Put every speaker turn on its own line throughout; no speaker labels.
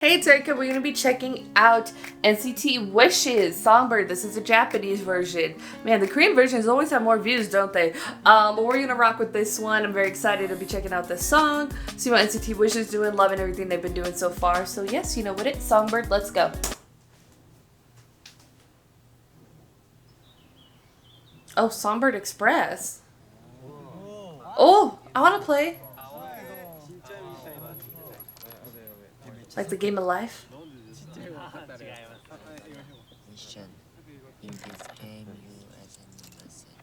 Hey, it's Erika. We're going to be checking out NCT Wishes, Songbird. This is a Japanese version. Man, the Korean versions always have more views, don't they? But we're going to rock with this one. I'm very excited to be checking out this song, see what NCT Wishes is doing, loving everything they've been doing so far. So yes, you know what it's Songbird. Let's go. Oh, Songbird Express. Oh, I want to play. Like the game of life?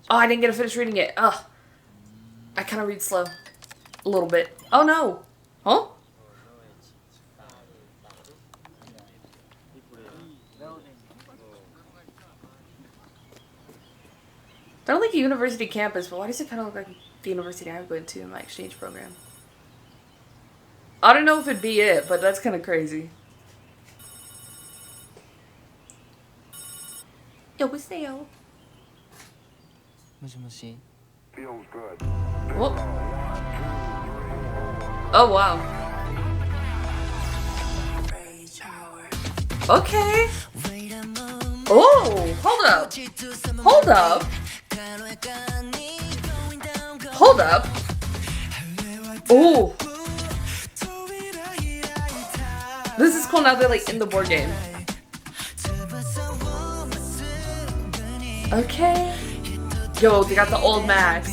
Oh, I didn't get to finish reading it. Ugh. I kind of read slow. A little bit. Oh no. Huh? They're on like a university campus, but why does it kind of look like the university I went to in my exchange program? I don't know if it'd be it, but that's kind of crazy. 여보세요.
무시무시.
Feels good.
Whoop. Oh wow. Okay. Oh, hold up. Hold up. Hold up. Oh. This is cool now they're like in the board game. Okay. Yo, they got the old Max.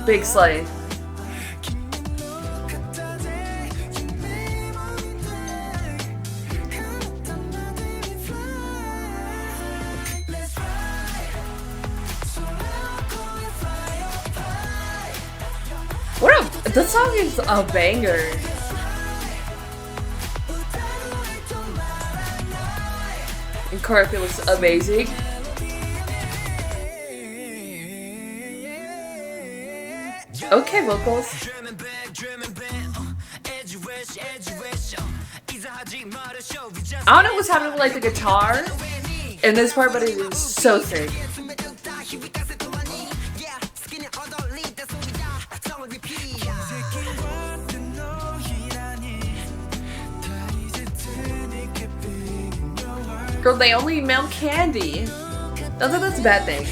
Big Slay. This song is a banger. And choreography looks amazing. Okay, vocals. I don't know what's happening with like the guitar in this part, but it is so sick. Girl, they only mail candy. Don't think that's a bad thing.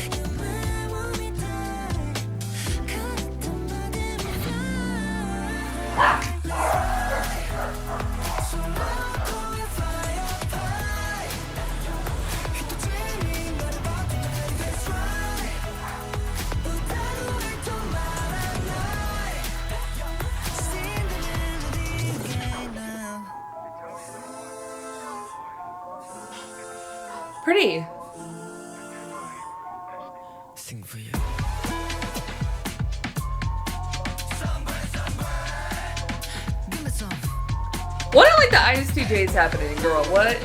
Pretty.
Sing for you.
What are like the ISTJs happening, girl? What?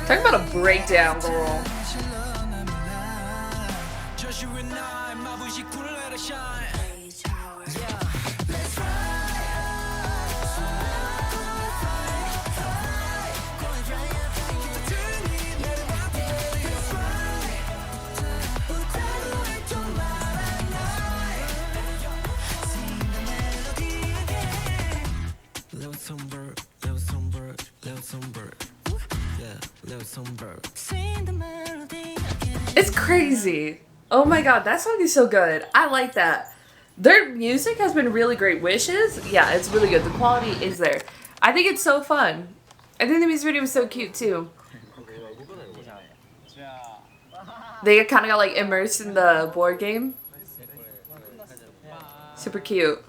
Talk about a breakdown, girl. It's crazy. Oh my god, that song is so good. I like that. Their music has been really great. Wishes, yeah, it's really good. The quality is there. I think it's so fun. I think the music video was so cute too. They kind of got like immersed in the board game. Super cute.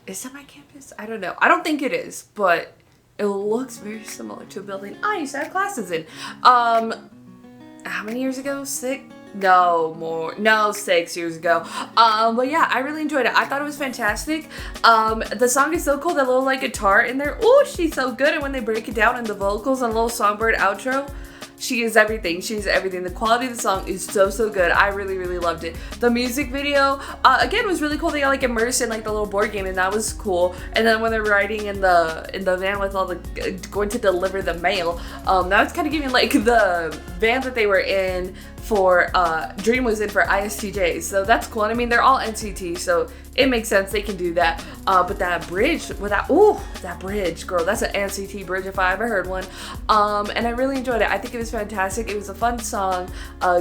Is that my campus? I don't know. I don't think it is, but it looks very similar to a building I used to have classes in. How many years ago? 6? No, more. No, 6 years ago. But yeah, I really enjoyed it. I thought it was fantastic. The song is so cool. That little like guitar in there. Oh, she's so good. And when they break it down in the vocals and a little Songbird outro, She is everything. She's everything. The quality of the song is so good. I really loved it. The music video, again, was really cool. They got like immersed in like the little board game, and that was cool. And then when they're riding in the van with all the going to deliver the mail, that was kind of giving like the van that they were in for Dream was in for ISTJ, so that's cool. And I mean, they're all NCT, so it makes sense they can do that. But that bridge with that bridge, girl, that's an NCT bridge if I ever heard one. And I really enjoyed it. I think it was fantastic. It was a fun song.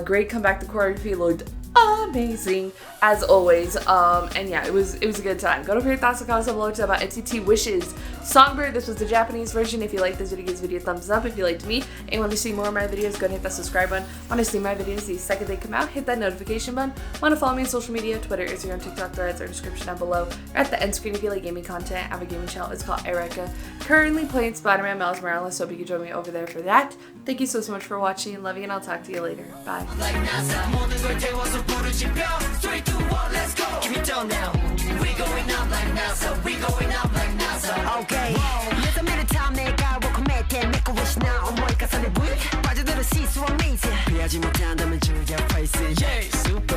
Great comeback. The choreography looked amazing as always. And yeah, it was a good time. Go to your thoughts and comments below about NCT Wishes Songbird. This was the Japanese version. If you like this video, give this video a thumbs up. If you liked me and want to see more of my videos, go and hit that subscribe button. Want to see my videos the second they come out, hit that notification button. Want to follow me on social media, Twitter, Instagram, TikTok, Threads, or description down below, or at the end screen if you like gaming content. I have a gaming channel. It's called Erika. Currently playing Spider-Man Miles Morales, so hope you can join me over there for that. Thank you so much for watching. Love you, and I'll talk to you later. Bye. Three, two, one, let's go. Give me down now. We going up like NASA. We going up like NASA. Okay. Little minute time 내가 워크메이트 make a wish now. 어머니가 선에 불 빠져들어 시수와 미세. 피하지 못한다면 즐겨 face it. Yeah. Super.